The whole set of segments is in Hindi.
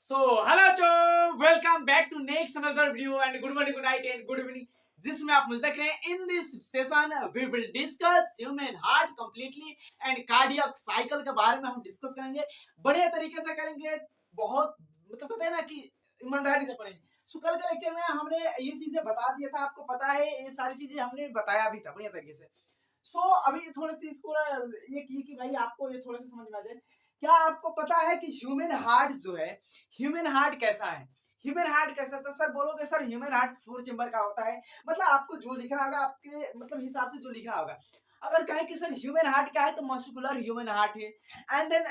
सो हेलो चो, welcome back to next another video and good morning, good night and good evening, जिसमें आप मुझे देख रहे हैं। In this session we will discuss human heart completely and cardiac cycle के बारे में हम डिस्कस करेंगे। बढ़िया तरीके से करेंगे, बहुत मतलब कहते हैं ना कि ईमानदारी से पढ़ेंगे। सो कल के लेक्चर में हमने ये चीजें बता दिया था, आपको पता है, ये सारी चीजें हमने बताया भी था बढ़िया तरीके से। सो अभी थोड़ी सी इसको ये की कि भाई आपको ये थोड़ा सा समझ में आ जाए। क्या आपको पता है कि ह्यूमन हार्ट जो है, ह्यूमन हार्ट कैसा है? ह्यूमन हार्ट कैसा? तो सर बोलोगे सर ह्यूमन हार्ट 4 चेंबर का होता है, मतलब आपको जो लिखना होगा आपके मतलब हिसाब से जो लिखना होगा। अगर कहे कि सर ह्यूमन हार्ट क्या है, तो मस्कुलर ह्यूमन हार्ट है। And then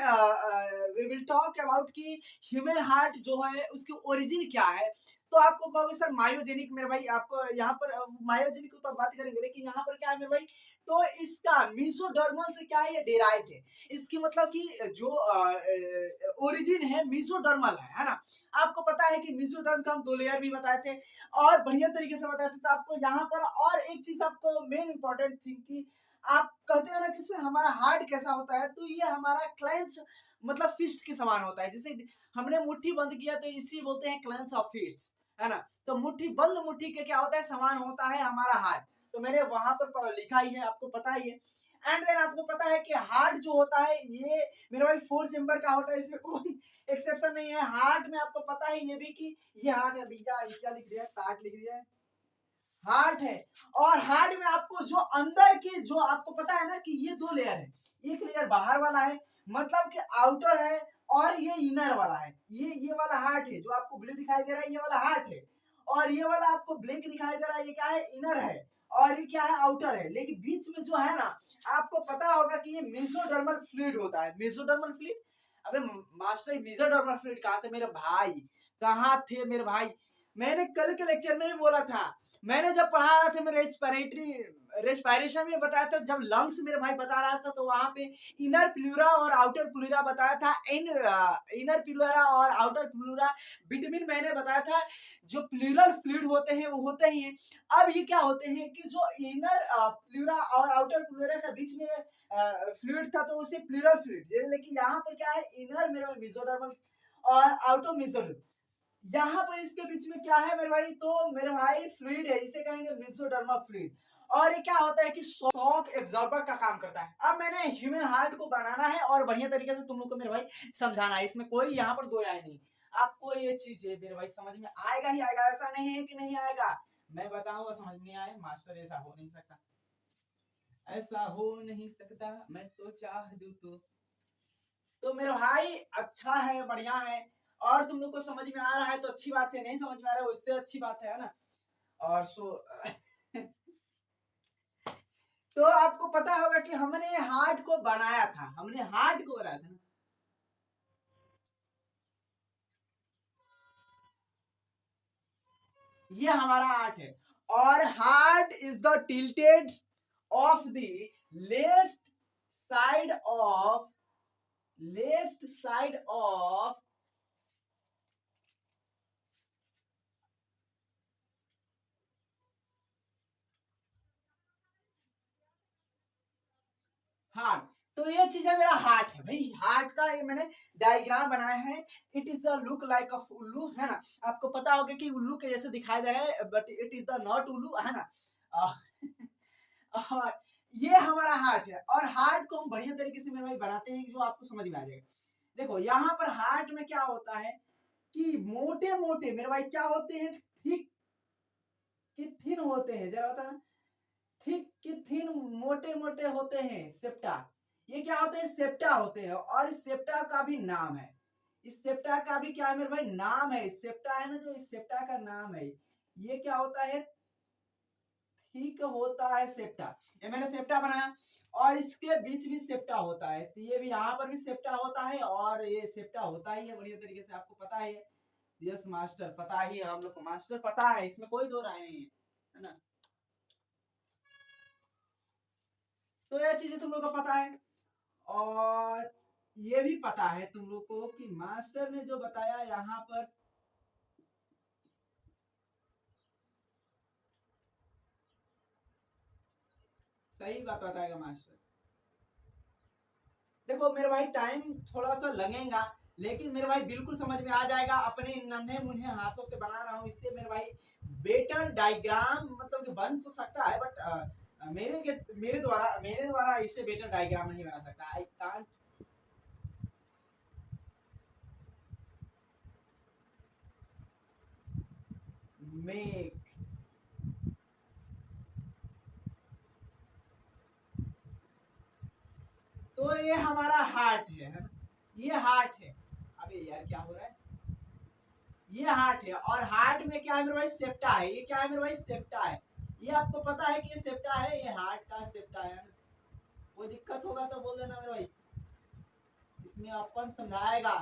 we will talk about कि ह्यूमन हार्ट जो है उसकी ओरिजिन क्या है। तो आपको कहोगे सर मायोजेनिक, मेरे भाई आपको यहाँ पर मायोजेनिक की तो बात करेंगे, लेकिन यहाँ पर क्या है मेरे भाई, तो इसका मीसोडर्मल से क्या है, ये डेराइव्ड है। इसकी मतलब कि जो ओरिजिन है मीसोडर्मल है ना। आपको पता है कि मीसोडर्म का हम 2 लेयर भी बताए थे और बढ़िया तरीके से बताए थे। तो आपको यहाँ पर और एक चीज आपको मेन इंपॉर्टेंट थी कि आप कहते हो ना कि सर हमारा हार्ट कैसा होता है, तो ये हमारा क्लेंच मतलब फिस्ट के समान होता है। जैसे हमने मुट्ठी बंद किया तो इसी बोलते हैं क्लेंच ऑफ फिस्ट, है ना। तो मुट्ठी बंद मुट्ठी के क्या होता है, समान होता है हमारा हार्ट। तो मैंने वहां पर लिखा ही है, आपको पता ही है। एंड देन आपको पता है कि हार्ट जो होता है ये मेरे भाई 4 चेंबर का होता है, इसमें कोई एक्सेप्शन नहीं है। हार्ट में आपको पता है ये भी कि ये हार्ट है भैया, ये क्या लिख दिया है, ताट लिख दिया है, हार्ट है। और हार्ट में आपको जो अंदर के जो आपको पता है ना कि ये 2 लेयर है। एक लेयर बाहर वाला है, मतलब कि आउटर है, और ये इनर वाला है। ये वाला हार्ट है जो आपको ब्लू दिखाई दे रहा है, ये वाला हार्ट है। और ये वाला आपको ब्लैक दिखाई दे रहा है, ये क्या है, इनर है। और ये क्या है, आउटर है। लेकिन बीच में जो है ना, आपको पता होगा कि ये मेसोडर्मल फ्लूइड होता है। मेसोडर्मल फ्लूइड, अबे मास्टर मेसोडर्मल फ्लूइड कहां से मेरे भाई, कहां थे मेरे भाई? मैंने कल के लेक्चर में भी बोला था, मैंने जब पढ़ा रहा था मेरे रेस्पिरेशन में बताया था, जब लंग्स मेरे भाई बता रहा था तो वहां पे इनर प्लूरा और आउटर प्लूरा बताया था। इनर प्लूरा और आउटर प्लूरा विटामिन मैंने बताया था। जो प्लूरल फ्लूइड होते हैं वो होते ही हैं। अब ये क्या होते हैं कि जो इनर प्लूरा और आउटर प्लूरा के बीच में फ्लूइड था तो उसे प्लूरल फ्लूइड, लेकिन यहाँ पर क्या है, इनर मेरे मेसोडर्मल और आउटर मेसोडर्मल। यहाँ पर इसके बीच में क्या है मेरे भाई, तो मेरे भाई फ्लूइड है, इसे कहेंगे मेसोडर्मल फ्लूइड। और ये क्या होता है कि शॉक एब्जॉर्बर का काम करता है। अब मैंने ह्यूमन हार्ट को बनाना है और बढ़िया तरीके से तुम लोग को मेरे भाई समझाना है, इसमें कोई यहाँ पर दो राय नहीं। आपको ये चीज है मेरे भाई समझ में आएगा ही आएगा, ऐसा नहीं है कि नहीं आएगा। मैं बताऊंगा समझ में आए मास्टर, ऐसा हो नहीं सकता, ऐसा हो नहीं सकता, मैं तो चाह दूं तो मेरे भाई अच्छा है, बढ़िया है। और तुम लोग को समझ में आ रहा है तो अच्छी बात है, नहीं समझ में आ रहा है उससे अच्छी बात है ना। और तो आपको पता होगा कि हमने हार्ट को बनाया था, हमने हार्ट को बनाया था ना। ये हमारा हार्ट है। और heart is the tilted of the left side of left side of heart. तो ये चीज है, मेरा हार्ट है भाई। हार्ट का ये मैंने डायग्राम बनाया है। It is the look like of उल्लू, है ना। आपको पता होगा कि उल्लू के जैसे दिखाई दे रहा है, but it is the not उल्लू, है ना। और ये हमारा हार्ट है। और हार्ट को हम बढ़िया तरीके से मेरे भाई बनाते हैं जो आपको समझ में आ जाएगा। देखो यहाँ पर हार्ट में क्या होता है कि मोटे मोटे मेरे भाई क्या होते हैं, थिक कि थिन होते हैं, जरा बता, थिक कि थिन, मोटे मोटे होते हैं सेप्टा। ये क्या होते हैं, सेप्टा होते हैं। और इस सेप्टा का भी नाम है, इस सेप्टा का भी क्या है मेरे भाई, नाम है। इस सेप्टा है ना, जो इस सेप्टा का नाम है, ये क्या होता है, ठीक होता है सेप्टा। ये मैंने सेप्टा बनाया। और इसके बीच भी सेप्टा होता है, तो ये भी यहाँ पर भी सेप्टा होता है और ये सेप्टा होता ही है बढ़िया तरीके से, आपको पता है। यस मास्टर, पता ही है हम लोग को, मास्टर पता है, इसमें कोई दो राय नहीं है ना। तो ये चीजें तुम लोग को पता है। और ये भी पता है तुम लोग को कि मास्टर ने जो बताया यहाँ पर, सही बात बताएगा मास्टर। देखो मेरे भाई टाइम थोड़ा सा लगेगा, लेकिन मेरे भाई बिल्कुल समझ में आ जाएगा, अपने नन्हे मुन्हे हाथों से बना रहा हूँ, इससे मेरे भाई बेटर डायग्राम मतलब कि बन तो सकता है, बट मेरे द्वारा इससे बेटर डायग्राम नहीं बना सकता। I can't make. तो ये हमारा हार्ट है ना, ये हार्ट है। अबे यार क्या हो रहा है, ये हार्ट है, और हार्ट में क्या है मेरे भाई, सेप्टा है। ये क्या है मेरे भाई, सेप्टा है। ये आपको पता है कि ये सेप्टा है, ये हार्ट का सेप्टा है ना? कोई दिक्कत होगा तो बोल देना मेरे भाई, इसमें अपन समझाएगा।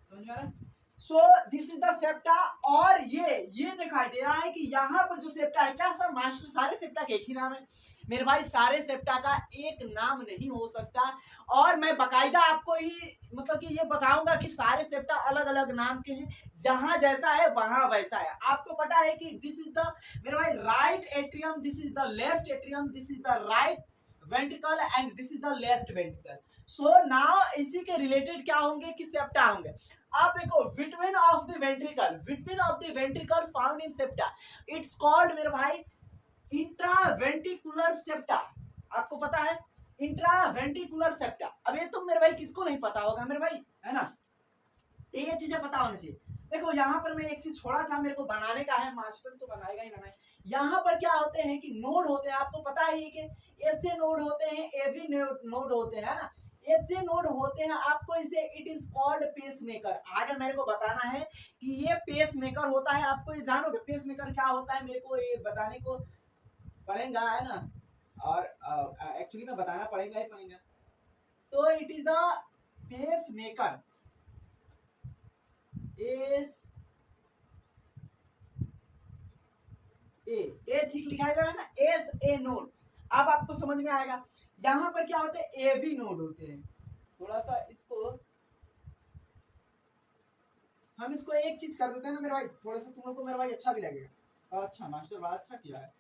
समझ में आ रहा है? So this is the septa. और ये दिखाई दे रहा है कि यहाँ पर जो सेप्टा है, क्या सर मास्टर सारे सेप्टा का एक ही नाम है? मेरे भाई सारे सेप्टा का एक नाम नहीं हो सकता, और मैं बकायदा आपको ही मतलब कि ये बताऊंगा कि सारे सेप्टा अलग अलग नाम के हैं, जहां जैसा है वहां वैसा है। आपको पता है कि दिस इज द मेरे भाई right atrium, this is the left atrium, this is the right ventricle and this is the left ventricle. So now इसी के रिलेटेड क्या होंगे कि सेप्टा होंगे। आप देखो, between of the ventricle found in septa, it's called मेरे भाई इंट्रावेंट्रिकुलर सेप्टा। आपको पता है इंट्रावेंट्रिकुलर सेप्टा। अब ये तुम मेरे भाई किसको नहीं पता होगा मेरे भाई, है ना? तो ये चीजें पता होनी चाहिए। देखो यहाँ पर मैं एक चीज छोड़ा था, मेरे को बनाने का है, मास्टर तो बनाएगा ही बनाए। यहाँ पर क्या होते हैं कि नोड होते हैं, आपको पता है कि ऐसे नोड होते हैं, एवी नोड होते हैं ना, ऐसे नोड होते हैं। आपको इसे it is called pacemaker. आगे मेरे को बताना है कि ये पेस मेकर होता है। आपको ये जानोगे पेस मेकर क्या होता है, मेरे को ये बताने को पड़ेगा, है ना? और एक्चुअली में बताना पड़ेगा ही पड़ेगा। तो it is the pacemaker, S A ठीक लिखा है ना, एस ए नोड। अब आपको समझ में आएगा यहाँ पर क्या होते हैं, एवी नोड होते हैं। थोड़ा सा इसको हम इसको एक चीज कर देते हैं ना मेरे भाई, थोड़ा सा तुम लोग को मेरे भाई अच्छा भी लगेगा। अच्छा मास्टर बड़ा अच्छा किया है।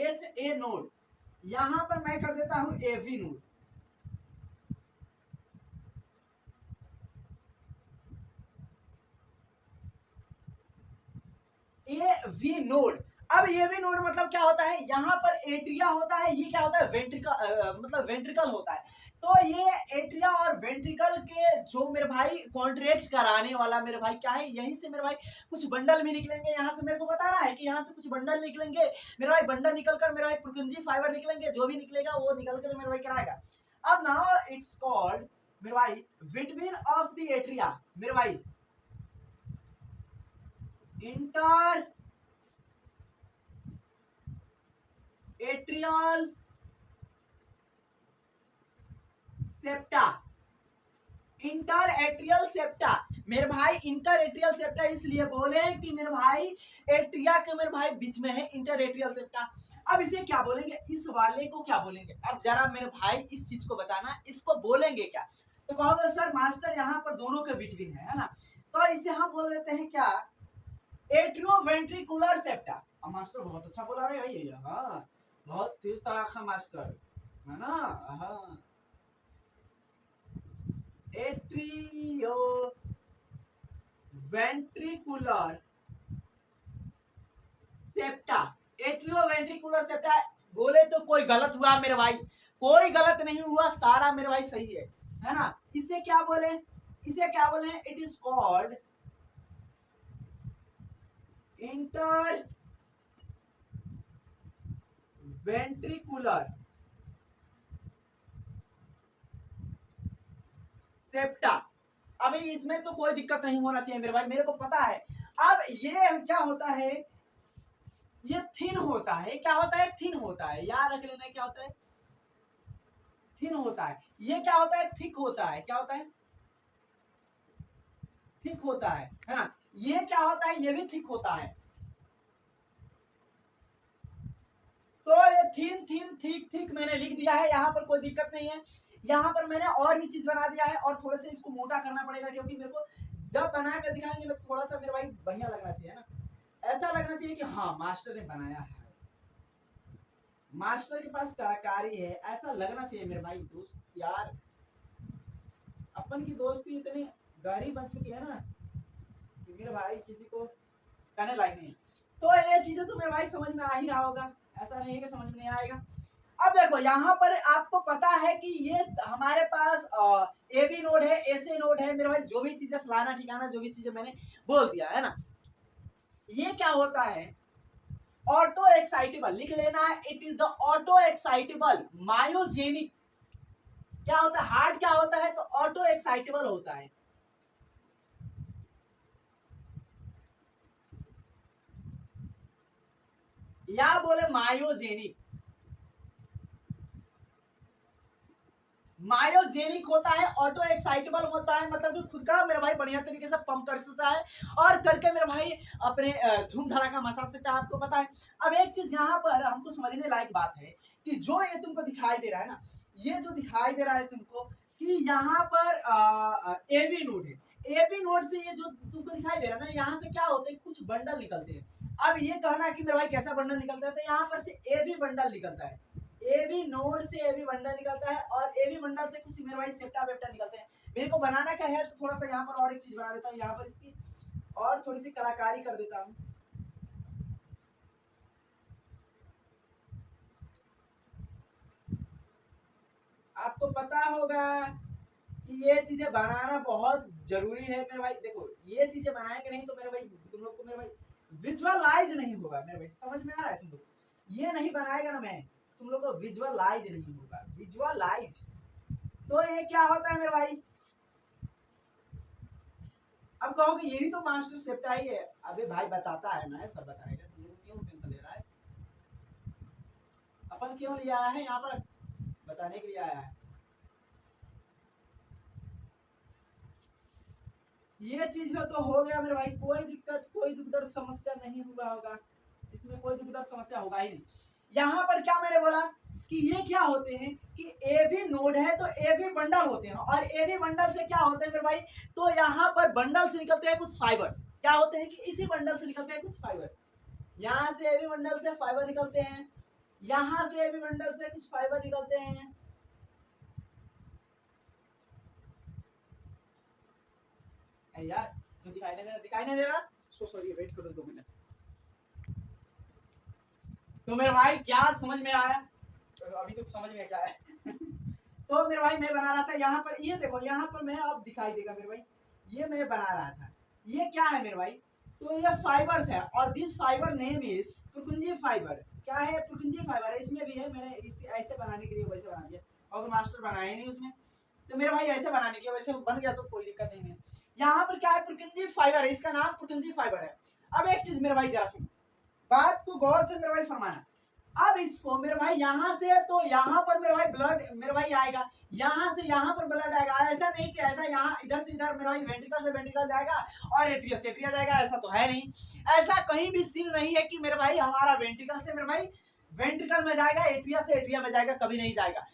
एस ए नोड, यहाँ पर मैं कर देता हूँ AV node. A V node. अब ये भी नोड मतलब क्या होता है, यहाँ पर एट्रिया होता है, ये क्या होता है, वेंट्रिकल मतलब वेंट्रिकल होता है। तो ये एट्रिया और वेंट्रिकल के जो मेरे भाई कॉन्ट्रैक्ट कराने वाला मेरे भाई क्या है, यहीं से मेरे भाई कुछ बंडल भी निकलेंगे। यहाँ से मेरे को बता रहा है कि यहाँ से कुछ बंडल निकलेंगे मेरे भाई, बंडल निकल कर मेरे भाई पुरकुंजी फाइबर निकलेंगे, जो भी निकलेगा वो निकल कर मेरे भाई कराएगा। अब नाउ इट्स कॉल्ड मेरे भाई बिटवीन ऑफ द एट्रिया मेरे भाई inter atrial septa. Inter atrial septa मेरे भाई, इंटर एट्रियल सेप्टा इसलिए बोले कि मेरे भाई एट्रिया के मेरे भाई बीच में है इंटर एट्रियल सेप्टा। अब इसे क्या बोलेंगे, इस वाले को क्या बोलेंगे? अब जरा मेरे भाई इस चीज को बताना, इसको बोलेंगे क्या? तो कहोगे सर मास्टर यहाँ पर दोनों के बिटवीन है ना, तो इसे हम बोल देते हैं क्या, एट्रियोवेंट्रिकुलर सेप्टा। अब मास्टर बहुत अच्छा बोला रहे भाई, हाँ बहुत तेज तड़ाका मास्टर, है ना? हाँ, atrio ventricular septa, atrio ventricular septa. बोले तो कोई गलत हुआ मेरे भाई? कोई गलत नहीं हुआ, सारा मेरे भाई सही है ना? इसे क्या बोले, इसे क्या बोले, it is called inter ventricular septa. अभी इसमें तो कोई दिक्कत नहीं होना चाहिए मेरे भाई, मेरे को पता है। अब ये क्या होता है, ये थिन होता है, क्या होता है, थिन होता है, याद रख लेना क्या होता है, थिन होता है। ये क्या होता है, थिक होता है। क्या होता है, थिक होता है ना? ये क्या होता है, ये भी थिक होता है। तो ये थिन थिन थिक थिक मैंने लिख दिया है, यहाँ पर कोई दिक्कत नहीं है। यहाँ पर मैंने और भी चीज बना दिया है, और थोड़ा सा इसको मोटा करना पड़ेगा, क्योंकि मेरे को जब बना कर दिखाएंगे तो थोड़ा सा मेरे भाई बढ़िया लगना चाहिए ना। ऐसा लगना चाहिए कि हाँ मास्टर ने बनाया है, मास्टर के पास कलाकारी है, ऐसा लगना चाहिए मेरे भाई। दोस्त यार, अपन की दोस्ती इतनी गहरी बन चुकी है ना कि मेरे भाई किसी को कहने लायक नहीं। तो ये चीजें तो मेरे भाई समझ में आ ही रहा होगा, ऐसा नहीं है कि समझ में नहीं आएगा। अब देखो यहाँ पर आपको पता है कि ये हमारे पास ए बी नोड है, ऐसे नोड है मेरे भाई, जो भी चीजें फलाना ठिकाना जो भी चीजें मैंने बोल दिया है ना। ये क्या होता है, ऑटो एक्साइटेबल लिख लेना है, it is the auto excitable myogenic. क्या होता है, हार्ट क्या होता है, तो ऑटो एक्साइटेबल होता है। या बोले मायोजेनिक, मायोजेनिक होता है, ऑटो एक्साइटेबल होता है, मतलब कि खुद का मेरे भाई बढ़िया तरीके से पंप कर सकता है और करके मेरे भाई अपने धूम धड़ाका मचा सकता है, आपको पता है। अब एक चीज यहाँ पर हमको समझने लायक बात है कि जो ये तुमको दिखाई दे रहा है ना, ये जो दिखाई दे रहा है तुमको कि यहाँ पर ए बी नोड है, ए बी नोड से ये जो तुमको दिखाई दे रहा है ना, यहाँ से क्या होते हैं, कुछ बंडल निकलते हैं। अब ये कहना है कि मेरे भाई कैसा बंडल निकलता है, तो यहाँ पर से ए बी बंडल निकलता है, ए बी नोड से ए बी बंडल निकलता है और ए बी बंडल से कुछ मेरे भाई सेप्टा वेप्टा निकलते हैं। मेरे को बनाना क्या है, तो थोड़ा सा यहाँ पर और एक चीज बना देता हूँ, यहाँ पर इसकी और थोड़ी सी कलाकारी कर देता हूँ। आपको पता होगा कि ये चीजें बनाना बहुत जरूरी है मेरे भाई। देखो ये चीजें बनाएंगे नहीं तो मेरे भाई तुम लोग को मेरे भाई विजुअलाइज नहीं होगा मेरे भाई, समझ में आ रहा है तुम लोग, ये नहीं बनाएगा ना मैं, तुम लोग को विजुअलाइज नहीं होगा, विजुअलाइज। तो ये क्या होता है मेरे भाई, अब कहोगे ये भी तो मास्टर सेप्टा ही है, अबे भाई बताता है ना, सब बताएगा, तुम लोग क्यों टेंशन ले रहा है, अपन क्यों लिया आया है यहाँ पर, बताने के लिए आया है। ये चीज तो हो गया मेरे भाई, कोई दिक्कत कोई दुख दर्द समस्या नहीं हुआ होगा, इसमें कोई दुख दर्द समस्या होगा ही नहीं। यहाँ पर क्या मैंने बोला कि ये क्या होते हैं कि ए बी नोड है तो ए बी बंडल होते हैं, और ए बी बंडल से क्या होते हैं मेरे भाई, तो यहाँ पर बंडल से निकलते हैं कुछ फाइबर्स, क्या होते हैं कि इसी बंडल से निकलते हैं कुछ फाइबर, यहाँ से ए बी बंडल से फाइबर निकलते हैं, यहाँ से ए बी बंडल से कुछ फाइबर निकलते हैं। यार क्यों दिखाई नहीं दे रहा, दिखाई नहीं दे रहा, सो सॉरी, वेट करो 2 मिनट। तो मेरे भाई क्या समझ में आया, अभी तो समझ में क्या है तो मेरे भाई मैं बना रहा था यहाँ पर, ये देखो यहाँ पर मैं, अब दिखाई देगा मेरे भाई, ये मैं बना रहा था, ये क्या है मेरे भाई, तो ये फाइबर्स है, और दिस फाइबर नेम इज पुरकुंजी फाइबर। क्या है, पुरकुंजी फाइबर है, इसमें भी है, मैंने ऐसे बनाने के लिए वैसे बना दिया, और मास्टर बनाया नहीं उसमें, तो मेरे भाई ऐसे बनाने के लिए वैसे बन गया, तो कोई दिक्कत नहीं है। यहाँ पर क्या है, पुरकुंजी फाइबर है, इसका नाम पुरकुंजी फाइबर है। अब एक चीज मेरे भाई जरा सुन, बात को गौर से मेरे भाई फरमाना। अब इसको मेरे भाई यहाँ से तो यहाँ पर मेरे भाई ब्लड मेरे भाई आएगा, यहाँ से यहाँ पर ब्लड आएगा, ऐसा नहीं कि ऐसा यहाँ इधर से इधर मेरे भाई वेंट्रिकल से वेंट्रिकल जाएगा और एट्रिया से एट्रिया जाएगा, ऐसा तो है नहीं, ऐसा कहीं भी सीन नहीं है कि मेरे भाई हमारा वेंट्रिकल से मेरे भाई वेंट्रिकल में जाएगा, एट्रिया से एट्रिया में जाएगा, कभी नहीं जाएगा।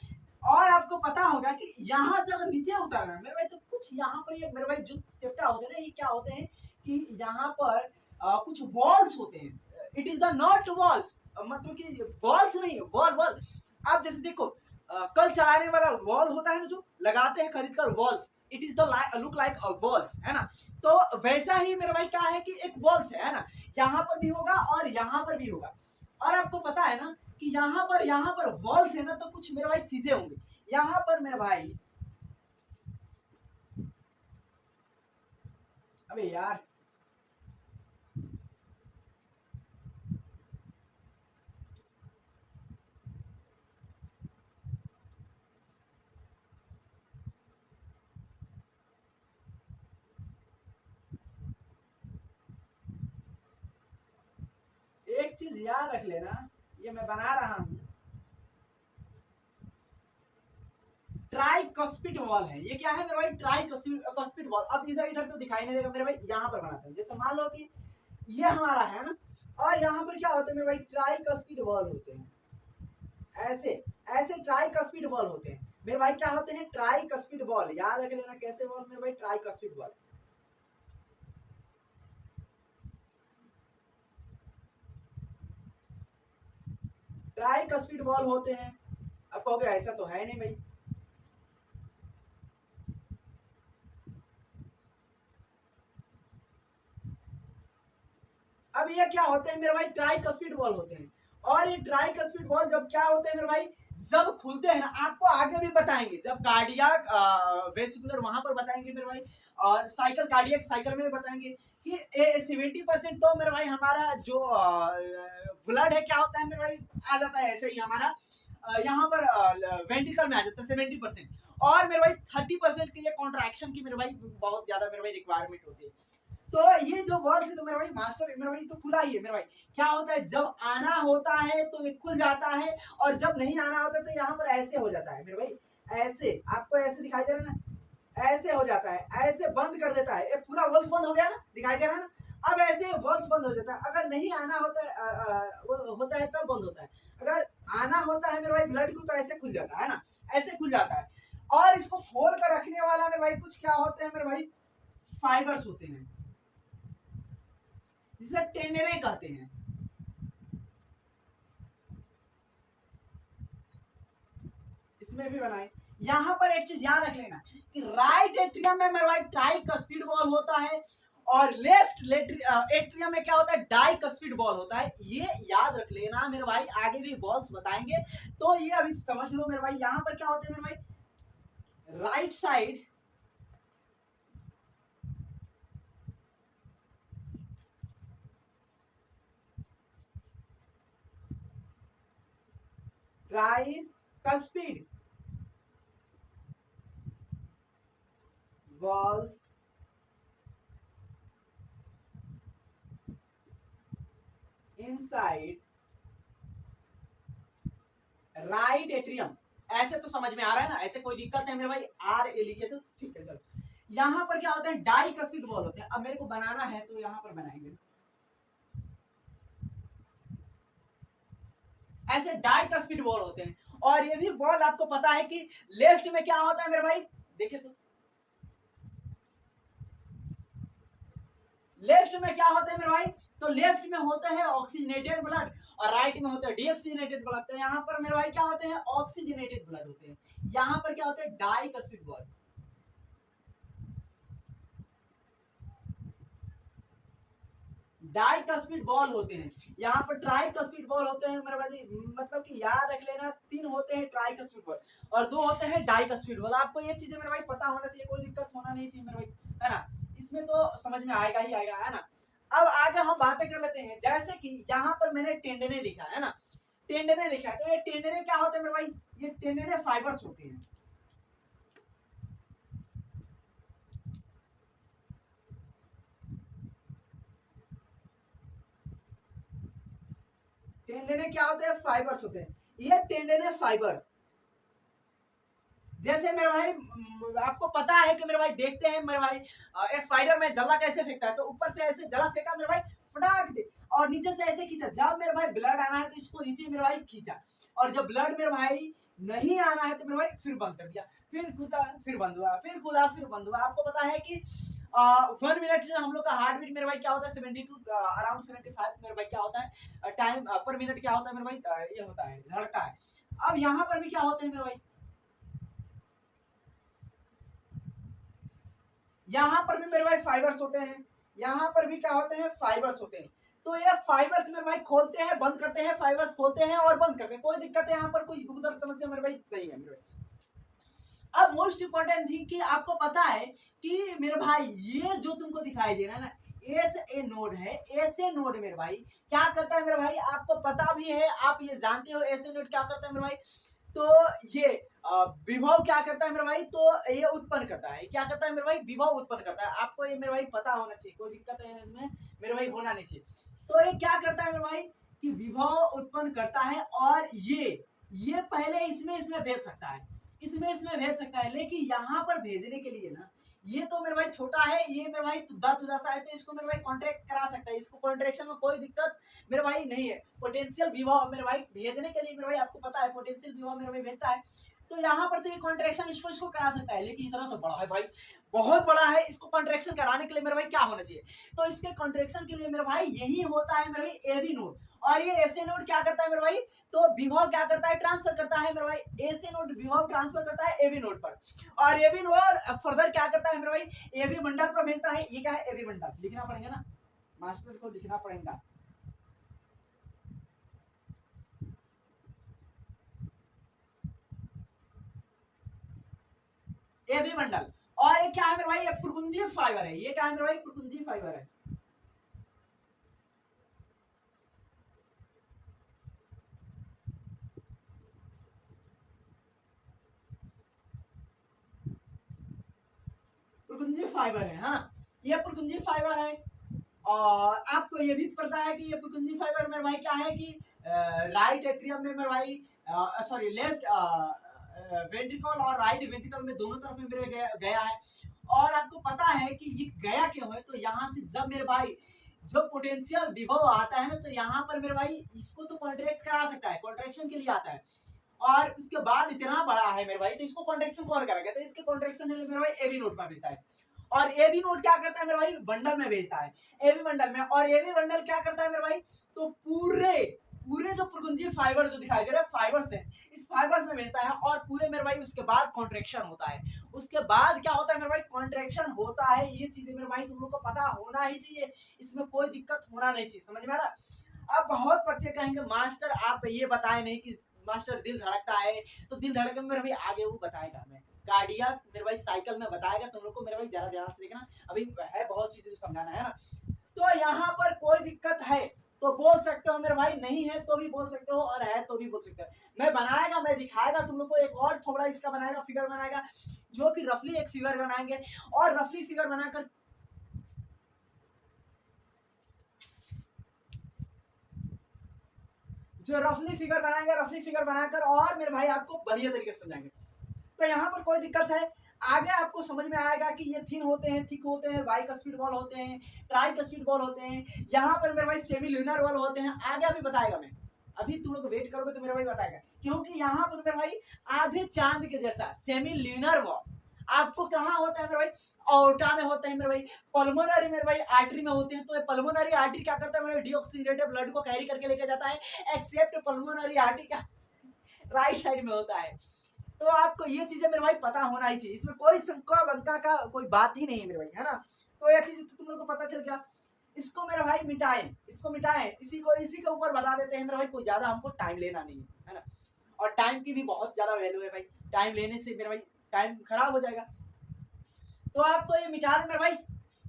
और आपको पता होगा कि यहाँ से अगर नीचे उतरना है मेरे भाई, तो कुछ यहाँ पर ये मेरे भाई जो सेप्टा होते हैं ना, ये क्या होते हैं कि यहाँ पर कुछ वॉल्स होते हैं, it is the not walls, मतलब कि वॉल्स नहीं, वॉल वॉल। आप जैसे देखो कल चलाने वाला वॉल होता है ना, जो लगाते हैं खरीद कर, walls, it is the look like walls, है ना। तो वैसा ही मेरे भाई क्या है कि एक वॉल्स है ना, यहाँ पर भी होगा और यहाँ पर भी होगा। और आपको पता है ना कि यहाँ पर वॉल्स है ना, तो कुछ मेरे भाई चीजें होंगी यहाँ पर मेरे भाई। अबे यार एक चीज याद रख लेना, ये मैं बना रहा हूँ, ट्राई कस्पिड वॉल है, ये क्या है मेरे भाई, ट्राई कस्पिड वॉल। अब इधर इधर तो दिखाई नहीं देगा मेरे भाई, यहाँ पर बनाते हैं, जैसे मान लो कि ये हमारा है ना, और यहाँ पर क्या होता है मेरे भाई, ट्राई कस्पिड वॉल होते हैं, ऐसे ऐसे ट्राई कस्पिड बॉल होते हैं मेरे भाई, क्या होते हैं, ट्राई कस्पिड बॉल, याद रख लेना कैसे बॉल मेरे भाई, try cuspid ball. Tricuspid ball होते हैं। अब कहोगे ऐसा तो है नहीं भाई, अब ये क्या होते हैं मेरे भाई, ट्राइकस्पिड बॉल होते हैं। और ये ट्राइकस्पिड बॉल जब क्या होते हैं मेरे भाई, जब खुलते हैं ना, आपको आगे भी बताएंगे, जब कार्डियक वेसिकुलर वहां पर बताएंगे मेरे भाई, और साइकिल कार्डियक साइकिल में भी बताएंगे कि 70% तो मेरे भाई हमारा जो ब्लड है क्या होता है मेरे भाई, आ जाता है ऐसे ही हमारा यहाँ पर वेंट्रिकल में आ जाता है 70%। और मेरे भाई 30% की ये कॉन्ट्रैक्शन की मेरे भाई बहुत ज्यादा मेरे भाई रिक्वायरमेंट होती है। तो ये जो वॉल्स है तो मेरे भाई मास्टर मेरे भाई तो खुला ही है मेरे भाई। क्या होता है, जब आना होता है तो ये खुल जाता है, और जब नहीं आना होता तो यहाँ पर ऐसे हो जाता है मेरे भाई, ऐसे आपको ऐसे दिखाई दे रहा है ना, ऐसे हो जाता है, ऐसे बंद कर देता है, ये पूरा वॉल्स बंद हो गया ना, दिखाई दे रहा है ना। अब ऐसे वॉल्स बंद हो जाता है, अगर नहीं आना होता है होता है तब बंद होता है, अगर आना होता है मेरे भाई ब्लड को तो ऐसे खुल जाता है ना, ऐसे खुल जाता है। और इसको फोड़ कर रखने वाला मेरे भाई कुछ क्या होते हैं मेरे भाई, फाइबर्स होते हैं, जिसे टेंडरे कहते हैं। इसमें भी बनाए। यहाँ पर एक चीज याद रख लेना कि राइट एट्रियम में मेरे भाई ट्राइकस्पिड बॉल होता है, और लेफ्ट एट्रियम में क्या होता है, डाइकस्पिड बॉल होता है। ये याद रख लेना मेरे भाई, आगे भी बॉल्स बताएंगे तो ये अभी समझ लो मेरे भाई। यहाँ पर क्या होते हैं मेरे भाई, right side tricuspid balls inside right atrium. ऐसे तो समझ में आ रहा है ना, ऐसे कोई दिक्कत है मेरे भाई, आर ए लिखे तो ठीक है। चलो यहाँ पर क्या होता है, डाइकस्पिड बॉल होते हैं। अब मेरे को बनाना है तो यहाँ पर बनाएंगे, ऐसे डाइकस्पिड बॉल होते हैं। और ये भी बॉल आपको पता है कि लेफ्ट में क्या होता है मेरे भाई, देखिए तो लेफ्ट में क्या होता है मेरे भाई, तो लेफ्ट में होता है ऑक्सीजनेटेड ब्लड, और राइट में होता है डीऑक्सीजनेटेड ब्लड। तो यहाँ पर मेरे भाई क्या होते हैं, ऑक्सीजनेटेड ब्लड होते हैं। यहाँ पर क्या होता है, डाइकस्पिड बॉल। डाइकस्पिड बॉल होते हैं, यहाँ पर ट्राइकस्पिड बॉल होते हैं मेरे भाई। मतलब कि याद रख लेना, 3 होते हैं ट्राइकस्पिड बॉल और 2 होते हैं डाइकस्पिड बॉल। आपको ये चीजें मेरे भाई पता होना चाहिए, कोई दिक्कत होना नहीं चाहिए मेरे भाई, है ना। इसमें तो समझ में आएगा ही आएगा, है ना। अब आगे हम बातें कर लेते हैं, जैसे कि यहाँ पर मैंने टेंडने लिखा है ना, टेंडने लिखा है। तो ये टेंडने क्या होते हैं मेरे भाई, ये टेंडने फाइबर्स होते हैं। टेंडने क्या होते हैं, फाइबर्स होते हैं। ये टेंडने फाइबर, जैसे मेरे भाई आपको पता है कि मेरे भाई देखते हैं मेरे भाई स्पाइडर में जला कैसे फेंकता है, तो ऊपर से ऐसे जला फेंका मेरे भाई, फटाक दे, और नीचे से ऐसे खींचा। जब मेरे भाई ब्लड आना है तो इसको नीचे मेरे भाई खींचा, और जब ब्लड मेरे भाई नहीं आना है तो मेरे भाई फिर बंद कर दिया, फिर खुदा फिर बंद हुआ, फिर खुदा फिर बंद हुआ। आपको पता है कि 1 मिनट में हम लोग का हार्ट बीट मेरे भाई क्या होता है, 72 अराउंड 75 मेरे भाई क्या होता है टाइम पर मिनट क्या होता है मेरे भाई, ये होता है, धड़कता है। अब यहाँ पर भी क्या होते हैं मेरे भाई, यहाँ पर भी मेरे भाई फाइबर्स होते हैं, यहाँ पर भी क्या होते हैं, फाइबर्स होते हैं। तो ये फाइबर्स मेरे भाई खोलते हैं बंद करते हैं, फाइबर्स खोलते हैं और बंद करते हैं, कोई दिक्कत है यहाँ पर, कोई दुख दर्द समस्या मेरे भाई नहीं है मेरे भाई। अब मोस्ट इंपॉर्टेंट थिंग कि आपको पता है कि मेरे भाई ये जो तुमको दिखाई दे रहा है ना, एस ए नोड है। एस ए नोड मेरे भाई क्या करता है मेरे भाई, आपको पता भी है, आप ये जानते हो एस ए नोड क्या करता है मेरे भाई। तो ये विभव क्या करता है मेरे भाई, तो ये उत्पन्न करता है, क्या करता है मेरे भाई, विभव उत्पन्न करता है। आपको ये मेरे भाई पता होना चाहिए, कोई दिक्कत है इसमें मेरे भाई होना नहीं चाहिए। तो ये क्या करता है मेरे भाई कि विभव उत्पन्न करता है, और ये पहले इसमें इसमें भेज सकता है, इसमें भेज सकता है, लेकिन यहाँ पर भेजने के लिए ना, ये तो मेरे भाई छोटा है, ये मेरे भाई तुदा तुदा सा है, तो इसको मेरे भाई कॉन्ट्रैक्ट करा सकता है, इसको कॉन्ट्रैक्शन में कोई दिक्कत मेरे भाई नहीं है। पोटेंशियल विभव मेरे भाई भेजने के लिए मेरे भाई आपको पता है, पोटेंशियल विभव मेरे भाई भेजता है, तो यहाँ पर तो ये कॉन्ट्रैक्शन इसको करा सकता है। लेकिन इतना तो बड़ा है भाई, बहुत बड़ा है, इसको कॉन्ट्रैक्शन कराने के लिए मेरे भाई क्या होना चाहिए, तो इसके कॉन्ट्रैक्शन के लिए मेरे भाई यही होता है मेरे भाई ए बी नोड। और ये ऐसे नोड क्या करता है मेरे भाई, तो विभव क्या करता है, ट्रांसफर करता है मेरे भाई, ए से नोड विभव ट्रांसफर करता है एबी नोड पर, और एबी नोड फर्दर क्या करता है मेरे भाई, एबी बंडल पर भेजता है। ये क्या है, एबी बंडल लिखना पड़ेगा ना, मास्टर को लिखना पड़ेगा। एबी बंडल, और ये क्या है मेरे भाई, ये प्रकुंजी फाइबर है। ये क्या है मेरे भाई, प्रकुंजी फाइबर है। प्रकुंजी फाइबर है ना, ये प्रकुंजी फाइबर है। और आपको ये भी पता है कि ये प्रकुंजी फाइबर मेरे भाई क्या है कि राइट एट्रियम में मेरे भाई, सॉरी लेफ्ट वेंट्रिकल और राइट वेंट्रिकल में दोनों तरफ में मेरे गया है। और आपको पता है कि ये गया क्यों है, तो यहाँ से जब मेरे भाई जो पोटेंशियल विभव आता है ना, तो यहाँ पर मेरे भाई इसको तो कॉन्ट्रैक्ट करा सकता है, कॉन्ट्रैक्शन के लिए आता है। और उसके बाद इतना बड़ा है मेरे भाई, तो इसको कॉन्ट्रैक्शन कौन करेगा, तो इसके कॉन्ट्रैक्शन मेरे भाई एबी नोड पर भेजता है। और एबी नोड क्या करता है मेरे भाई, बंडल में भेजता है, एबी बंडल में। और एबी बंडल क्या करता है मेरे भाई, तो पूरे पूरे जो प्रकुंजी फाइबर जो दिखाई दे रहे हैं फाइबर्स है, इस फाइबर्स में भेजता है। और पूरे मेरे भाई उसके बाद कॉन्ट्रैक्शन होता है। उसके बाद क्या होता है मेरे भाई, कॉन्ट्रैक्शन होता है। ये चीजें मेरे भाई तुम लोग को पता होना ही चाहिए, इसमें कोई दिक्कत होना नहीं चाहिए, समझ में आ रहा। अब बहुत बच्चे कहेंगे मास्टर आप ये बताए नहीं कि मास्टर दिल धड़कता है, तो दिल धड़कन मेरे भाई आगे वो बताएगा, मैं कार्डियक मेरे भाई साइकिल में बताएगा तुम लोग को मेरे भाई, जरा ध्यान से देखना, अभी है बहुत चीजें समझाना है ना। तो यहाँ पर कोई दिक्कत है तो बोल सकते हो मेरे भाई, नहीं है तो भी बोल सकते हो, और है तो भी बोल सकते हो। मैं बनाएगा, मैं दिखाएगा तुम लोग को, एक और थोड़ा इसका बनाएगा, फिगर बनाएगा, जो कि रफली एक फिगर बनाएंगे। और रफली फिगर बनाकर जो रफली फिगर बनाएंगे, रफली फिगर बनाकर और मेरे भाई आपको बढ़िया तरीके से समझाएंगे। तो यहाँ पर कोई दिक्कत है, आगे आपको समझ में आएगा कि ये थिन होते हैं, थिक होते हैं, बाइक स्पीड बॉल होते हैं, ट्राइक स्पीड बॉल होते हैं, यहाँ पर मेरे भाई सेमी ल्यूनर बॉल होते हैं। आगे अभी बताएगा मैं, अभी तुम लोग वेट करोगे तो मेरे भाई बताएगा, क्योंकि यहाँ पर मेरे भाई आधे चांद के जैसा सेमी ल्यूनर बॉल आपको कहाँ होता है मेरे भाई, ऑर्टा में होते हैं मेरे भाई, पल्मोनरी मेरे भाई आर्टरी में होते हैं। तो ये पल्मोनरी आर्टरी क्या करता है मेरे, डीऑक्सीडेटेड ब्लड को कैरी करके लेके जाता है, एक्सेप्ट पल्मोनरी आर्टरी का राइट साइड में होता है। तो आपको ये चीजें मेरे भाई पता होना ही चाहिए, इसमें कोई शंका वंका का कोई बात ही नहीं है मेरे भाई, है ना। तो ये चीज तो तुम लोग को पता चल गया। इसको मेरे भाई मिटाएं, इसको मिटाएं, इसी के ऊपर बता देते हैं मेरे भाई, कोई ज्यादा हमको टाइम लेना नहीं है ना। और टाइम की भी बहुत ज्यादा वैल्यू है भाई, टाइम लेने से मेरे भाई टाइम खराब हो जाएगा। तो आपको ये मिटा दे मेरे भाई,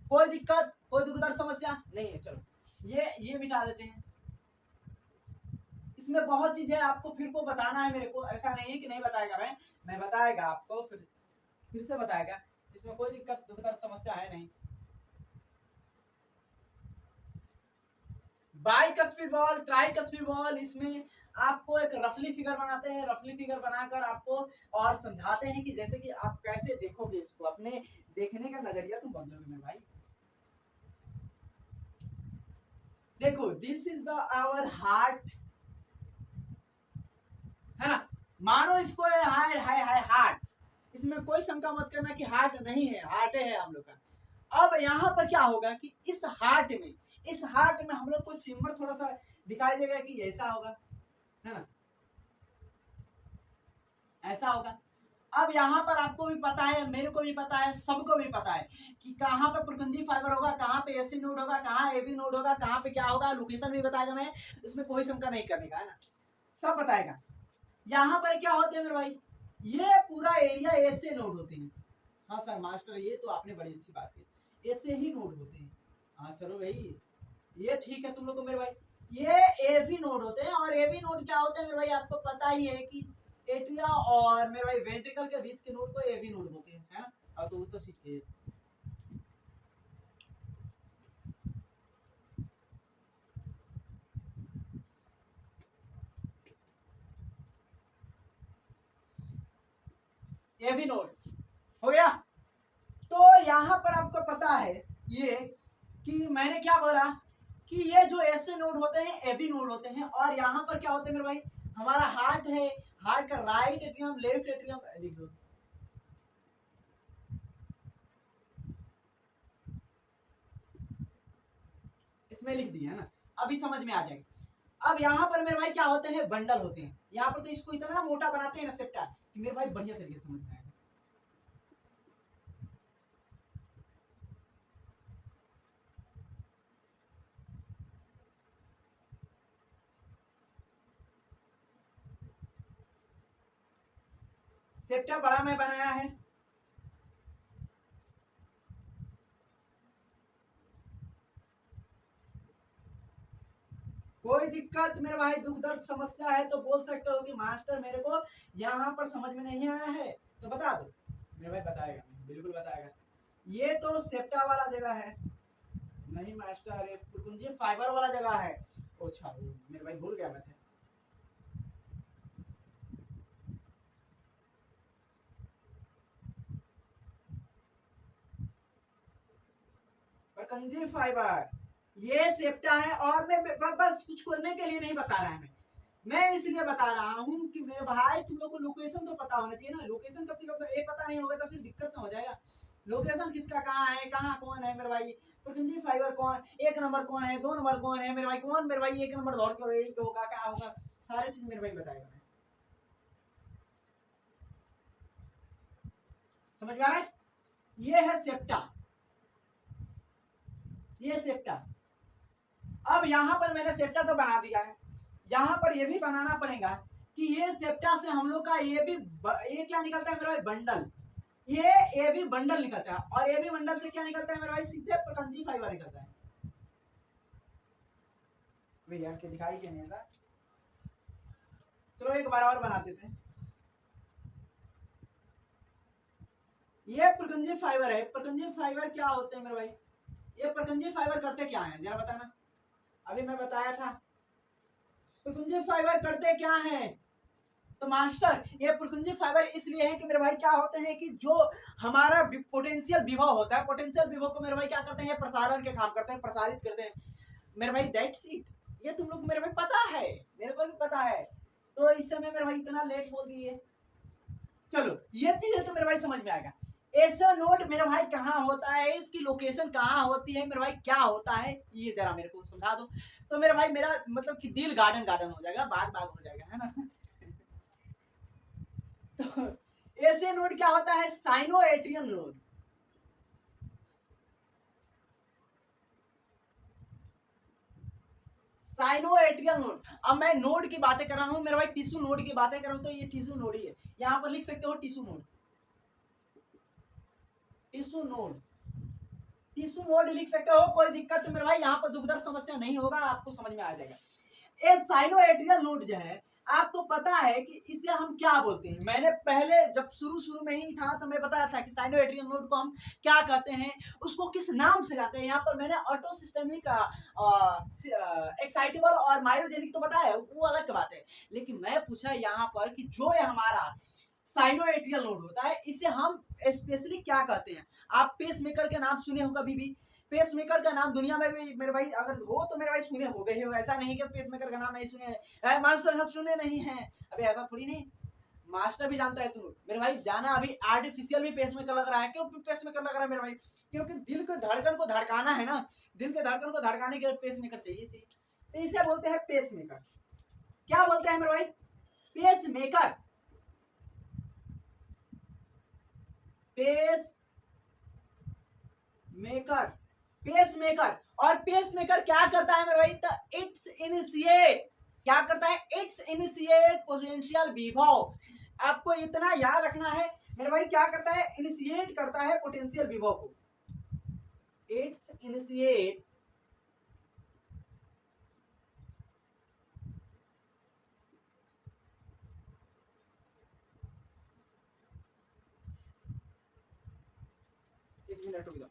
कोई दिक्कत कोई दुखदार समस्या नहीं है। चलो ये मिटा देते हैं। इसमें बहुत चीजें आपको फिर को बताना है मेरे को, ऐसा नहीं है कि नहीं बताएगा, मैं बताएगा आपको, फिर से बताएगा, इसमें कोई दिक्कत दुखदार समस्या है नहीं। Bicuspid valve, tricuspid valve, इसमें आपको एक रफली फिगर बनाते हैं, रफली फिगर बनाकर आपको और समझाते हैं कि जैसे कि आप कैसे देखोगे इसको, अपने देखने का नजरिया तुम बदलोगे मेरे भाई। देखो this is the our heart, है ना, मानो इसको हाय हाय हाय हार्ट, इसमें कोई शंका मत करना कि हार्ट नहीं है, हार्ट है हम लोग का। अब यहाँ पर क्या होगा कि इस हार्ट में हम लोग को चेम्बर थोड़ा सा दिखाई देगा कि ऐसा होगा, है ना, ऐसा होगा। अब यहाँ पर आपको भी पता है, मेरे को भी पता है, सबको भी पता है कि कहाँ पे प्रकुंजी फाइबर होगा, कहाँ पे एसी नोड होगा, कहाँ एबी नोड होगा, कहाँ पे क्या होगा, लोकेशन भी बताएगा मैं, इसमें कोई शंका नहीं करने का, है ना, सब बताएगा। यहाँ पर क्या होते हैं मेरे भाई, ये पूरा एरिया ऐसे नोड होते हैं। हाँ सर मास्टर ये तो आपने बड़ी अच्छी बात की, ऐसे ही नोड होते हैं। हाँ चलो भाई ये ठीक है तुम लोग को मेरे भाई, ये एवी नोड होते हैं। और एवी नोड क्या होते हैं मेरे भाई, आपको पता ही है कि एट्रिया और मेरे भाई वेंट्रिकल के बीच के नोड को एवी नोड बोलते हैं, है ना। अब तो वो तो ठीक है। एवी नोड हो गया। तो यहाँ पर आपको पता है ये कि मैंने क्या बोला कि ये जो ऐसे नोड होते हैं एवी नोड होते हैं। और यहाँ पर क्या होते हैं मेरे भाई, हमारा हार्ट है, हार्ट का राइट एट्रियम लेफ्ट एट्रियम लिख दो, इसमें लिख दिया है ना, अभी समझ में आ जाएगा। अब यहाँ पर मेरे भाई क्या होते हैं, बंडल होते हैं। यहाँ पर तो इसको इतना मोटा बनाते हैं ना सेप्टा कि मेरे भाई बढ़िया तरीके से समझ में आएगा। सेप्टा बड़ा मैं बनाया है। कोई दिक्कत मेरे भाई, दुख दर्द समस्या है तो बोल सकते हो कि मास्टर मेरे को यहाँ पर समझ में नहीं आया है तो बता दो। मेरे भाई बताएगा, बिल्कुल बताएगा। ये तो सेप्टा वाला जगह है। नहीं मास्टर, ये पुरकुंजी फाइबर वाला जगह है। अच्छा मेरे भाई भूल गया मैं थे। पुरकुंजी फाइबर ये सेप्टा है। और मैं बस कुछ करने के लिए नहीं बता रहा है, मैं इसलिए बता रहा हूँ कि मेरे भाई तुम लोग को लोकेशन तो पता होना चाहिए ना। लोकेशन कब से ये पता नहीं होगा तो फिर दिक्कत ना हो जाएगा। लोकेशन किसका कहाँ है, कहाँ कौन है मेरे भाई, पुरकुंजी फाइबर कौन, एक नंबर कौन है, दो नंबर कौन है मेरे भाई, कौन मेरे भाई एक नंबर दौड़ के होगा, क्या होगा, सारे चीज मेरे भाई बताएगा। समझ में आ रहा है? ये है सेप्टा, ये सेप्टा। अब यहाँ पर मैंने सेप्टा तो बना दिया है, यहाँ पर ये भी बनाना पड़ेगा कि ये सेप्टा से हम लोग का ये क्या निकलता है मेरे भाई, बंडल। ये भी बंडल निकलता है और ये भी बंडल से क्या निकलता है मेरे भाई, सीधे पुरकुंजी फाइबर निकलता है। भैया के दिखाई क्या नहीं था। चलो एक बार और बना देते हैं। ये पुरकुंजी फाइबर है। पुरकुंजी फाइबर क्या होते हैं मेरे भाई, ये पुरकुंजी फाइबर करते क्या है जरा बताना। अभी मैं बताया था पुरकुंजी फाइबर करते क्या है। तो मास्टर ये पुरकुंजी फाइबर इसलिए है कि मेरे भाई क्या होते हैं कि जो हमारा पोटेंशियल विभव होता है, पोटेंशियल विभव को मेरे भाई क्या करते हैं, प्रसारण के काम करते हैं, प्रसारित करते हैं मेरे भाई। That's it. ये तुम लोग मेरे भाई पता है, मेरे को भी पता है। तो इस समय मेरे भाई इतना लेट बोल दिए। चलो ये चीज तो मेरे भाई समझ में आएगा। एसओ नोड मेरे भाई कहाँ होता है, इसकी लोकेशन कहाँ होती है मेरे भाई, क्या होता है ये जरा मेरे को समझा दो। तो मेरे भाई मेरा मतलब कि दिल गार्डन गार्डन हो जाएगा, बाग बाग हो जाएगा, है ना। तो एसए नोड क्या होता है, साइनोएट्रियल नोड। Sinoatrial node. अब मैं नोड की बातें कर रहा हूं मेरे भाई, टिश्यू नोड की बातें कर रहा हूं, तो ये टिश्यू नोड ही है। यहां पर लिख सकते हो tissue node, tissue node, tissue node लिख सकते हो, कोई दिक्कत मेरे भाई, यहाँ पर दुख दर्द समस्या नहीं होगा, आपको समझ में आ जाएगा। एक साइनोएट्रियल नोड जो है आपको पता है कि इसे हम क्या बोलते हैं। मैंने पहले जब शुरू में ही था तो मैं बताया था कि साइनोएट्रियल नोड को हम क्या कहते हैं, उसको किस नाम से जाते हैं। यहाँ पर मैंने ऑटो सिस्टमिक एक्साइटेबल और मायोजेनिक तो बताया, वो अलग बात है। लेकिन मैं पूछा यहाँ पर कि जो ये हमारा साइनोएट्रियल नोड होता है इसे हम स्पेशली क्या कहते हैं। आप पेसमेकर के नाम सुने हो कभी भी, पेसमेकर का नाम दुनिया में भी मेरे भाई अगर हो तो मेरे भाई सुने हो गए हो, ऐसा नहीं कि पेसमेकर का नाम नहीं सुने हैं। मास्टर साहब सुने नहीं है, अबे ऐसा थोड़ी नहीं, मास्टर भी जानता है तुम मेरे भाई। जाना अभी आर्टिफिशियल भी पेसमेकर लग रहा है। क्यों पेसमेकर लग रहा है मेरे भाई, क्योंकि दिल को धड़कन को धड़काना है ना, दिल के धड़कन को धड़काने के लिए पेसमेकर चाहिए। तो इसे बोलते हैं पेसमेकर। क्या बोलते हैं मेरे भाई, pacemaker, pacemaker, pacemaker. और पेस मेकर क्या करता है मेरे भाई, तो इट्स इनिशिएट, क्या करता है, इट्स इनिशिएट पोटेंशियल विभव। आपको इतना याद रखना है मेरे भाई, क्या करता है, इनिशिएट करता है पोटेंशियल विभव को। इट्स इनिशिएट एक मिनट रुक जाओ।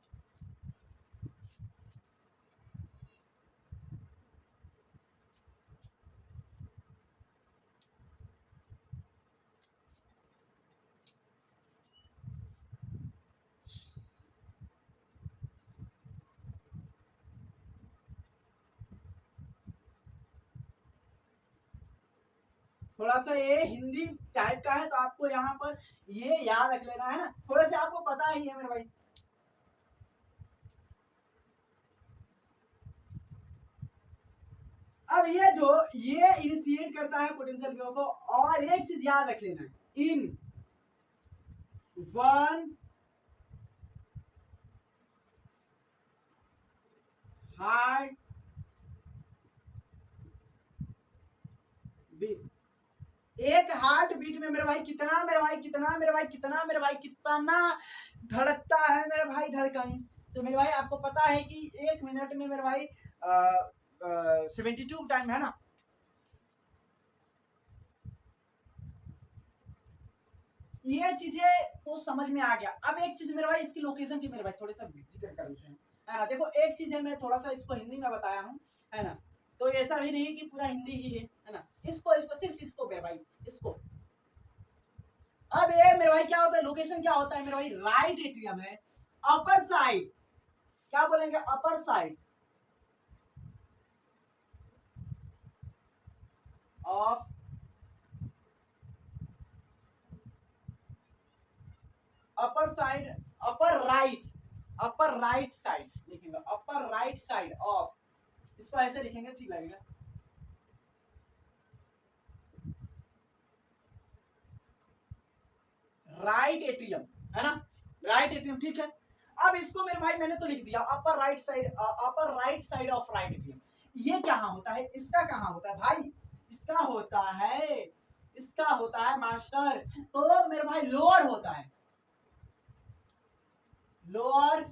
थोड़ा सा ये हिंदी टाइप का है तो आपको यहाँ पर ये याद रख लेना है ना, थोड़ा सा आपको पता ही है मेरे भाई। अब ये इनिशिएट करता है पोटेंशियल वेव को। और एक चीज याद रख लेना, इन वन हार्ट बीट, एक हार्ट बीट में मेरे भाई कितना धड़कता है मेरे भाई धड़कन। तो मेरे भाई आपको पता है कि 1 मिनट में मेरे भाई 72 टाइम है ना। ये चीजें तो समझ में आ गया। अब एक चीज मेरे भाई इसकी लोकेशन की मेरे भाई थोड़ा सा जिक्र कर लेते हैं, है ना। देखो एक चीज है, मैं थोड़ा सा इसको हिंदी में बताया हूँ, है ना। तो ऐसा भी नहीं कि पूरा हिंदी ही है ना। इसको सिर्फ इसको मेरे भाई इसको। अब ये मेरे भाई क्या होता है, लोकेशन क्या होता है मेरे भाई, राइट एट्रियम है, अपर साइड, क्या बोलेंगे, upper side of upper right side लिखेंगे, अपर राइट साइड ऑफ, इसको ऐसे लिखेंगे ठीक लगेगा। राइट एट्रियम है ना, राइट एट्रियम ठीक है। अब इसको मेरे भाई मैंने तो लिख दिया upper right side of right atrium. ये कहाँ होता है, इसका कहाँ होता है भाई, इसका होता है मास्टर, तो मेरे भाई लोअर होता है, लोअर।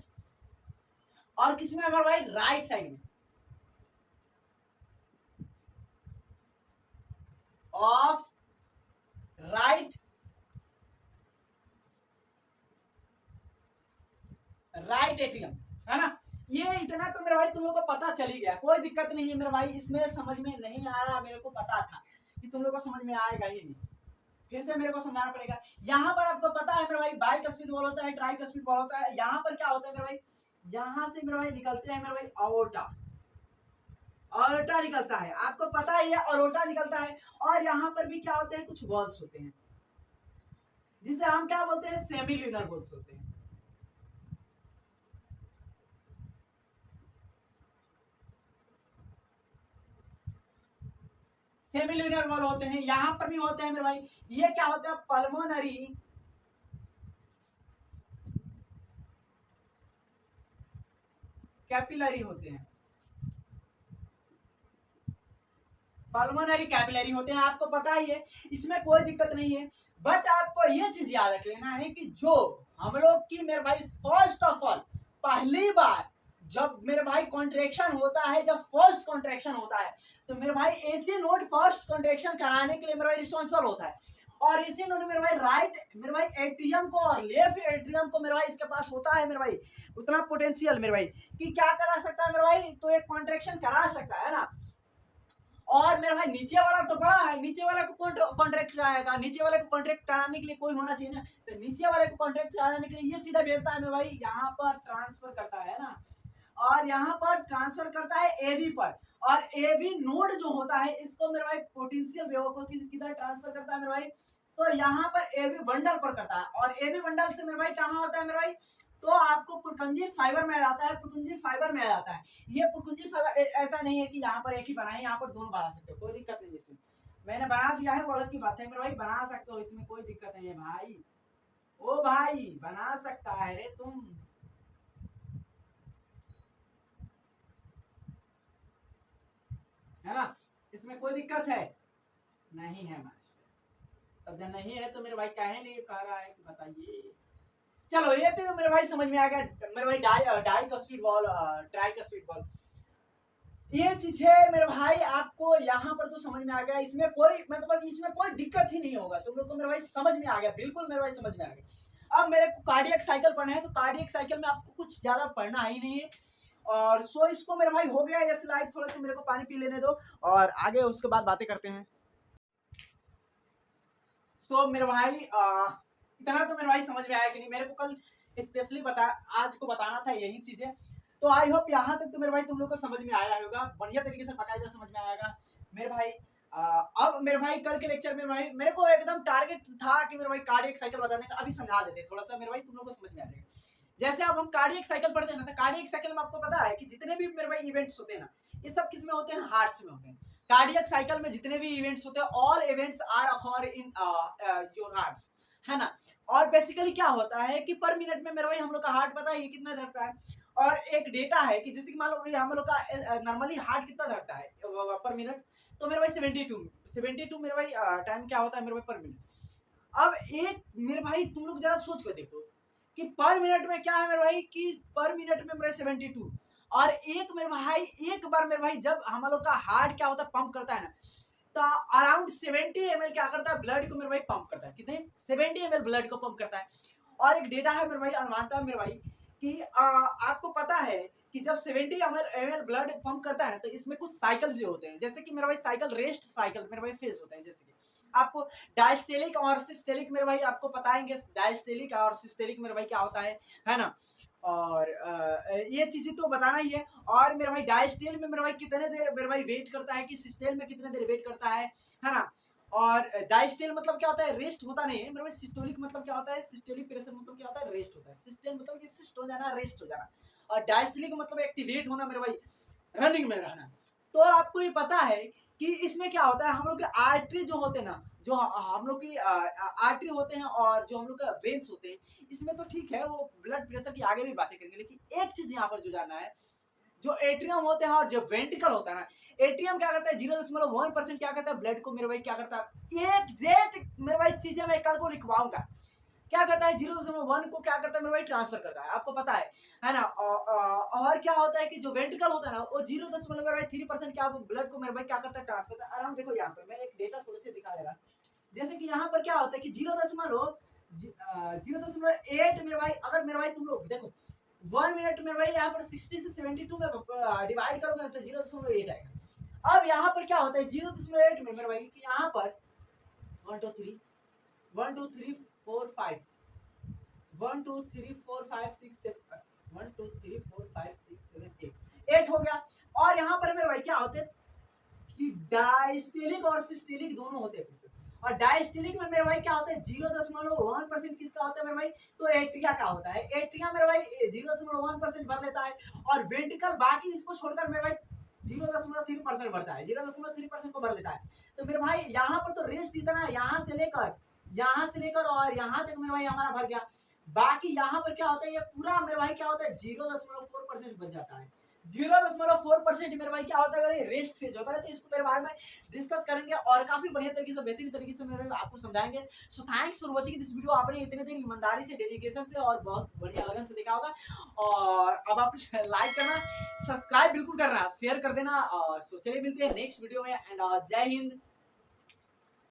और किसी में मेरे भाई राइट साइड में ऑफ राइट एट्रियम, है ना। ये इतना तो मेरे भाई तुम लोग को पता चल ही गया, कोई दिक्कत नहीं है मेरे भाई। इसमें समझ में नहीं आया, मेरे को पता था कि तुम लोग को समझ में आएगा ही नहीं, फिर से मेरे को समझाना पड़ेगा। यहाँ पर आपको पता है मेरे भाई बाइकस्पिड वॉल होता है, ट्राइकस्पिड वॉल होता है। यहाँ पर क्या होता है मेरे भाई, यहाँ से मेरे भाई निकलते हैं मेरे भाई ऑर्टा निकलता है, आपको पता ही है ऑर्टा निकलता है। और यहाँ पर भी क्या होते हैं, कुछ वॉल्स होते हैं जिसे हम क्या बोलते हैं, सेमी ल्यूनर वॉल्स होते हैं। सेमी ल्यूनर वॉल होते हैं, यहाँ पर भी होते हैं मेरे भाई। ये क्या होता है, पल्मोनरी कैपिलरी होते हैं, पल्मोनरी कैपिलरी होते हैं, आपको पता ही है, इसमें कोई दिक्कत नहीं है। बट आपको ये चीज याद रख लेना है कि जो हम लोग की मेरे भाई फर्स्ट ऑफ ऑल पहली बार जब मेरे भाई कॉन्ट्रैक्शन होता है, जब फर्स्ट कॉन्ट्रैक्शन होता है, तो मेरे भाई एसी नोड फर्स्ट कॉन्ट्रैक्शन कराने के लिए मेरे भाई रिस्पॉन्सिबल होता है। और एसी नोड मेरे भाई एट्रियम को और लेफ्ट एट्रियम को मेरे भाई इसके पास होता है मेरे भाई उतना पोटेंशियल मेरे भाई कि क्या करा सकता है मेरे भाई, तो एक कॉन्ट्रैक्शन करा सकता है ना। और मेरे भाई नीचे वाला तो बड़ा है, नीचे वाले को कॉन्ट्रैक्ट कराएगा, नीचे वाले को कॉन्ट्रैक्ट कराने के लिए कोई होना चाहिए ना। तो नीचे वाले को कॉन्ट्रैक्ट कराने के लिए ये सीधा भेजता है मेरे भाई, यहाँ पर ट्रांसफर करता है ना, और यहाँ पर ट्रांसफर करता है एबी पर। और एबी नोड जो होता है इसको मेरे भाई पोटेंशियल वेव को किधर ट्रांसफर करता है मेरे भाई, तो यहाँ पर एबी बंडल पर करता है। और एबी बंडल से मेरे भाई कहाँ होता है मेरे भाई, तो आपको पुरकंजी फाइबर में आ जाता है, पुरकंजी फाइबर में आ जाता है। ये पुरकंजी फाइबर ऐसा नहीं है कि यहाँ पर एक ही बना है, यहाँ पर दोनों बना सकते हो, कोई दिक्कत नहीं है इसमें। मैंने बना दिया है वो अलग की बात है मेरे भाई, बना सकते हो, इसमें कोई दिक्कत नहीं है भाई। ओ भाई बना सकता है रे तुम, है ना, इसमें कोई दिक्कत है नहीं है मास्टर। अब जब नहीं है तो मेरे भाई कहे नहीं कह रहा है कि बताइए। चलो ये तो मेरे भाई समझ में आ गया मेरे भाई, डाइकस्पिड वॉल, ट्राइकस्पिड वॉल, ये चीज है मेरे भाई। आपको यहाँ पर तो समझ में आ गया, इसमें कोई मतलब इसमें कोई दिक्कत ही नहीं होगा, तुम लोग को मेरे भाई समझ में आ गया, बिल्कुल मेरे भाई समझ में आ गया। अब मेरे को कार्डियक साइकिल पढ़ना है, तो कार्डियक साइकिल में आपको कुछ ज्यादा पढ़ना ही नहीं है। और सो इसको मेरे भाई हो गया ये स्लाइड, थोड़ा सा मेरे को पानी पी लेने दो और आगे उसके बाद बातें करते हैं। सो मेरे भाई इतना तो मेरे भाई समझ में आया कि नहीं, मेरे को कल स्पेशली आज को बताना था यही चीजें। तो आई होप यहाँ तक तो मेरे भाई तुम लोग को समझ में आया होगा, बढ़िया तरीके से बाकायदा समझ में आएगा मेरे भाई। अब मेरे भाई कल के लेक्चर में भाई मेरे को एकदम टारगेट था कि मेरे भाई कार्डियक साइकिल बताने का, अभी समझा देते थोड़ा सा मेरे भाई, तुम लोग को समझ में आ जाएगा। जैसे अब हम कार्डियक साइकिल पढ़ते हैं ना, तो कार्डियक साइकिल में आपको पता है कि जितने भी मेरे भाई इवेंट्स होते हैं ना, ये सब किस में होते हैं, हार्ट्स में होते हैं। कार्डियक साइकिल में जितने भी इवेंट्स होते हैं, all events are occur in your hearts, है ना। और बेसिकली क्या होता है कि पर मिनट में मेरे भाई हम लोग का हार्ट पता है ये कितना धड़कता है, और एक डेटा है कि जैसे कि मान लो हम लोग का नॉर्मली हार्ट कितना धड़कता है पर मिनट, तो मेरे भाई 72 मेरे भाई टाइम क्या होता है मेरे भाई पर मिनट। अब एक मेरे भाई तुम लोग जरा सोच कर देखो कि पर मिनट में क्या है मेरे भाई, कि पर मिनट में मेरे 72, और एक मेरे भाई एक बार मेरे भाई जब हम लोग का हार्ट क्या होता है पंप करता है ना, तो अराउंड 70 ml क्या करता है ब्लड को मेरे भाई पंप करता है, कितने 70 ml ब्लड को पंप करता है। और एक डेटा है मेरे भाई अनुमानता है मेरे भाई कि आपको पता है कि जब 70 ml ब्लड पंप करता है ना, तो इसमें कुछ साइकिल जो होते हैं, जैसे कि मेरे भाई साइकिल रेस्ट साइकिल मेरे भाई फेज होते हैं, जैसे कि आपको डायस्टेलिक और सिस्टेलिक मेरे भाई आपको बताएंगे, डायस्टेलिक और सिस्टेलिक मेरे भाई क्या होता है ना। और ये चीजें तो बताना ही है। और मेरे भाई डायस्टेल में मेरे भाई कितने देर मेरे भाई वेट करता है, कि सिस्टेल में कितने देर वेट करता है ना। और डायस्टेल मतलब क्या होता है, रेस्ट होता नहीं है मेरे भाई। सिस्टोलिक मतलब क्या होता है, सिस्टोलिक प्रेशर मतलब क्या होता है, रेस्ट होता है। सिस्टेल मतलब कि सिस्ट हो जाना, रेस्ट हो जाना। और डायस्टेलिक मतलब एक्टिवेट होना मेरे भाई, रनिंग में रहना। तो आपको ये पता है कि इसमें क्या होता है, हम लोग के आर्टरी जो होते हैं ना, जो हम लोग की आर्टरी होते हैं और जो हम लोग का वेन्स होते हैं, इसमें तो ठीक है वो ब्लड प्रेशर की आगे भी बातें करेंगे, लेकिन एक चीज यहाँ पर जो जानना है, जो एट्रियम होते हैं और जो वेंट्रिकल होता है ना, एट्रियम क्या करता है 0.1% क्या करता है ब्लड को मेरे भाई क्या करता है, एग्जैक्ट मेरे भाई चीजें मैं कल को लिखवाऊंगा, क्या करता है 0.1 को क्या करता है मेरे भाई ट्रांसफर करता है, आपको पता है ना। और क्या होता है कि जो वेंट्रिकल होता है ना, वो 0.3% क्या ब्लड को मेरे भाई क्या करता है ट्रांसफर करता है। आराम देखो यहाँ पर मैं एक डेटा थोड़े से दिखा दे रहा, जैसे कि यहाँ पर क्या होता है कि 0.8 मेरे भाई, अगर मेरे भाई तुम लोग देखो 1 मिनट मेरे भाई यहाँ पर 60 से 72 में डिवाइड करोगे तो 0.8 आएगा। अब यहाँ पर क्या होता है 0.8 में मेरे भाई कि यहाँ पर 1 2 3 1 2 3 4 5 1 2 3 4 5 6 7 1 2 3 4 5 6 7 8 हो गया। और यहाँ पर मेरे भाई क्या होते हैं कि डायस्टेलिक और सिस्टेलिक दोनों होते हैं। और डायस्टेलिक में मेरे भाई क्या होता है 0.1% किसका होता है मेरे भाई, तो एट्रिया का होता है। एट्रिया मेरे भाई 0.1% भर लेता है, और वेंट्रिकल बाकी इसको छोड़कर मेरे भाई 0.3% भरता है, 0.3% को भर लेता है। तो मेरे भाई यहाँ पर तो रेस्ट इतना है, यहाँ से लेकर और यहाँ तक मेरे भाई हमारा भर गया। बाकी यहाँ पर क्या होता है, ये पूरा मेरे भाई क्या होता है 0.4% बच जाता है। 0.4% मेरे भाई क्या होता है, रेस्ट फेज होता है। तो इसको मेरे बारे में डिस्कस करेंगे और काफी बढ़िया तरीके से, बेहतरीन तरीके से मेरे आपको समझाएंगे। So thanks for watching this video. आपने इतने देर ईमानदारी से, डेडिकेशन से और बहुत बढ़िया लगन से देखा होगा। और अब आप लाइक करना, सब्सक्राइब बिल्कुल करना, शेयर कर देना। और सो चलिए मिलते हैं नेक्स्ट वीडियो में। एंड जय हिंद,